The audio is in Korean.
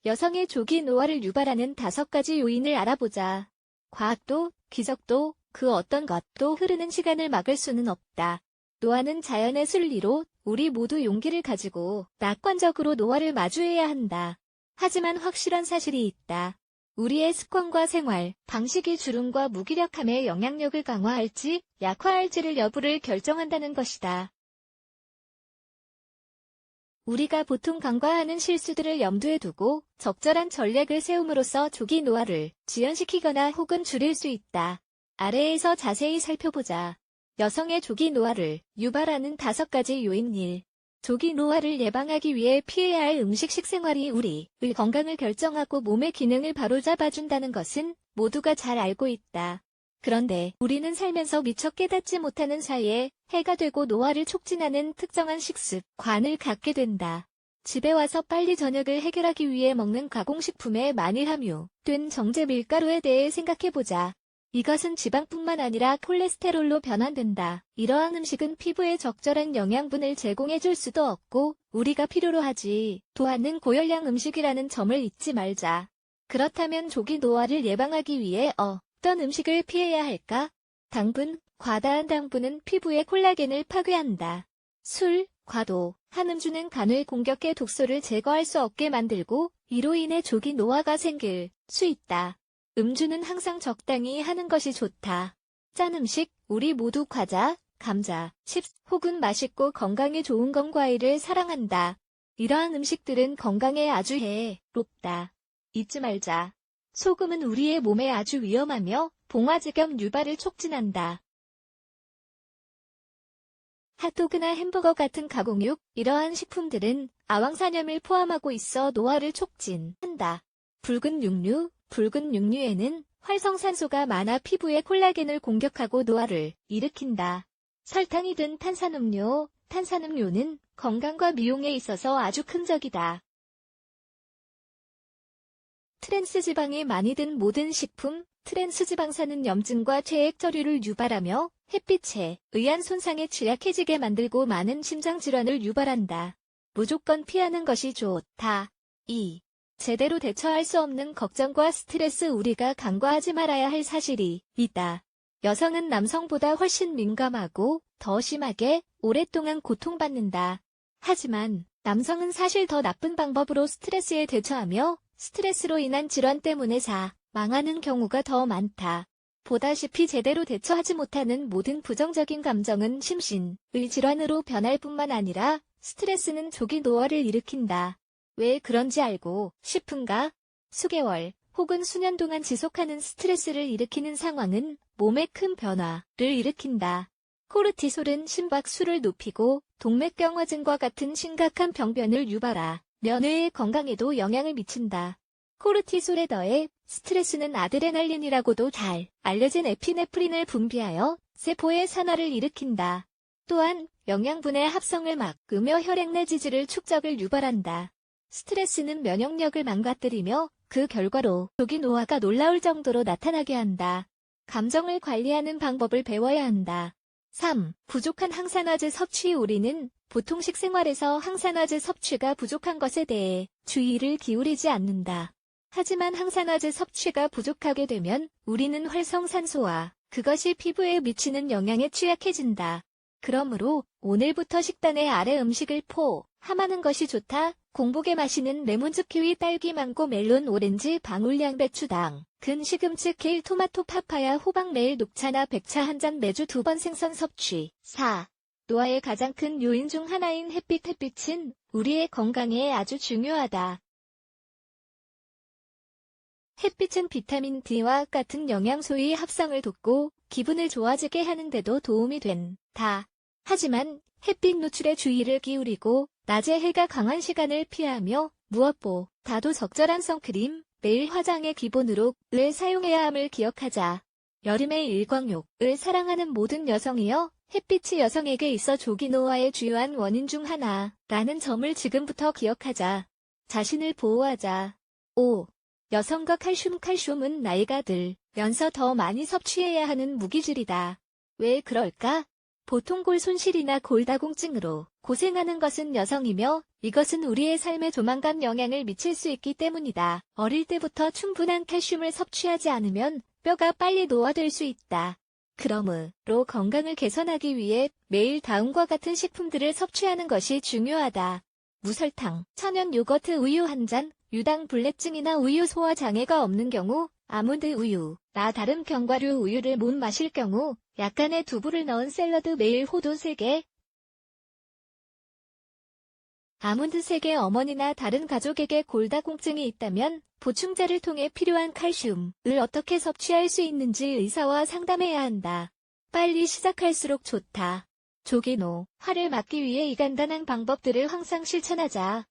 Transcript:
여성의 조기 노화를 유발하는 5가지 요인을 알아보자. 과학도, 기적도, 그 어떤 것도 흐르는 시간을 막을 수는 없다. 노화는 자연의 순리로 우리 모두 용기를 가지고 낙관적으로 노화를 마주해야 한다. 하지만 확실한 사실이 있다. 우리의 습관과 생활, 방식이 주름과 무기력함의 영향력을 강화할지 약화할지를 여부를 결정한다는 것이다. 우리가 보통 간과하는 실수들을 염두에 두고 적절한 전략을 세움으로써 조기 노화를 지연시키거나 혹은 줄일 수 있다. 아래에서 자세히 살펴보자. 여성의 조기 노화를 유발하는 5가지 요인 1. 조기 노화를 예방하기 위해 피해야 할 음식 식생활이 우리의 건강을 결정하고 몸의 기능을 바로잡아준다는 것은 모두가 잘 알고 있다. 그런데 우리는 살면서 미처 깨닫지 못하는 사이에 해가 되고 노화를 촉진하는 특정한 식습관을 갖게 된다. 집에 와서 빨리 저녁을 해결하기 위해 먹는 가공식품에 많이 함유된 정제 밀가루에 대해 생각해보자. 이것은 지방뿐만 아니라 콜레스테롤로 변환된다. 이러한 음식은 피부에 적절한 영양분을 제공해줄 수도 없고 우리가 필요로 하지 도하는 고열량 음식이라는 점을 잊지 말자. 그렇다면 조기 노화를 예방하기 위해 어떤 음식을 피해야 할까? 당분, 과다한 당분은 피부의 콜라겐을 파괴한다. 술, 과도, 한 음주는 간을 공격해 독소를 제거할 수 없게 만들고 이로 인해 조기 노화가 생길 수 있다. 음주는 항상 적당히 하는 것이 좋다. 짠 음식, 우리 모두 과자, 감자, 칩스 혹은 맛있고 건강에 좋은 건 과일을 사랑한다. 이러한 음식들은 건강에 아주 해롭다. 잊지 말자. 소금은 우리의 몸에 아주 위험하며 봉화지경 유발을 촉진한다. 핫도그나 햄버거 같은 가공육, 이러한 식품들은 아왕산염을 포함하고 있어 노화를 촉진한다. 붉은 육류에는 활성산소가 많아 피부의 콜라겐을 공격하고 노화를 일으킨다. 설탕이 든 탄산음료는 건강과 미용에 있어서 아주 큰 적이다. 트랜스지방이 많이 든 모든 식품, 트랜스지방산은 염증과 체액저류를 유발하며 햇빛에 의한 손상에 취약해지게 만들고 많은 심장질환을 유발한다. 무조건 피하는 것이 좋다. 2. 제대로 대처할 수 없는 걱정과 스트레스. 우리가 간과하지 말아야 할 사실이 있다. 여성은 남성보다 훨씬 민감하고 더 심하게 오랫동안 고통받는다. 하지만 남성은 사실 더 나쁜 방법으로 스트레스에 대처하며 스트레스로 인한 질환 때문에 사망하는 경우가 더 많다. 보다시피 제대로 대처하지 못하는 모든 부정적인 감정은 심신의 질환으로 변할 뿐만 아니라 스트레스는 조기 노화를 일으킨다. 왜 그런지 알고 싶은가? 수개월 혹은 수년 동안 지속하는 스트레스를 일으키는 상황은 몸에 큰 변화를 일으킨다. 코르티솔은 심박수를 높이고 동맥경화증과 같은 심각한 병변을 유발하 뇌의 건강에도 영향을 미친다. 코르티솔에 더해 스트레스는 아드레날린이라고도 잘 알려진 에피네프린을 분비하여 세포의 산화를 일으킨다. 또한 영양분의 합성을 막으며 혈액 내 지질을 축적을 유발한다. 스트레스는 면역력을 망가뜨리며 그 결과로 조기 노화가 놀라울 정도로 나타나게 한다. 감정을 관리하는 방법을 배워야 한다. 3. 부족한 항산화제 섭취. 우리는 보통 식생활에서 항산화제 섭취가 부족한 것에 대해 주의를 기울이지 않는다. 하지만 항산화제 섭취가 부족하게 되면 우리는 활성산소와 그것이 피부에 미치는 영향에 취약해진다. 그러므로 오늘부터 식단에 아래 음식을 포함하는 것이 좋다. 공복에 마시는 레몬즙, 키위, 딸기, 망고, 멜론, 오렌지, 방울, 양배추, 당근, 시금치, 케일, 토마토, 파파야, 호박, 매일 녹차나 백차 한 잔, 매주 2번 생선 섭취. 4. 노화의 가장 큰 요인 중 하나인 햇빛. 햇빛은 우리의 건강에 아주 중요하다. 햇빛은 비타민 D와 같은 영양소의 합성을 돕고 기분을 좋아지게 하는데도 도움이 된다. 하지만 햇빛 노출에 주의를 기울이고 낮에 해가 강한 시간을 피하며 무엇보다도 적절한 선크림, 매일 화장의 기본으로 을 사용해야 함을 기억하자. 여름의 일광욕을 사랑하는 모든 여성이여, 햇빛이 여성에게 있어 조기 노화의 주요한 원인 중 하나라는 점을 지금부터 기억하자. 자신을 보호하자. 5. 여성과 칼슘은 나이가 들면서 더 많이 섭취해야 하는 무기질이다. 왜 그럴까? 보통 골 손실이나 골다공증으로 고생하는 것은 여성이며 이것은 우리의 삶에 조만간 영향을 미칠 수 있기 때문이다. 어릴 때부터 충분한 칼슘을 섭취하지 않으면 뼈가 빨리 노화될 수 있다. 그러므로 건강을 개선하기 위해 매일 다음과 같은 식품들을 섭취하는 것이 중요하다. 무설탕, 천연 요거트 우유 한 잔, 유당 불내증이나 우유 소화 장애가 없는 경우, 아몬드 우유, 다른 견과류 우유를 못 마실 경우, 약간의 두부를 넣은 샐러드 매일 호두 3개. 아몬드 3개 어머니나 다른 가족에게 골다공증이 있다면 보충제를 통해 필요한 칼슘을 어떻게 섭취할 수 있는지 의사와 상담해야 한다. 빨리 시작할수록 좋다. 조기노화를 막기 위해 이 간단한 방법들을 항상 실천하자.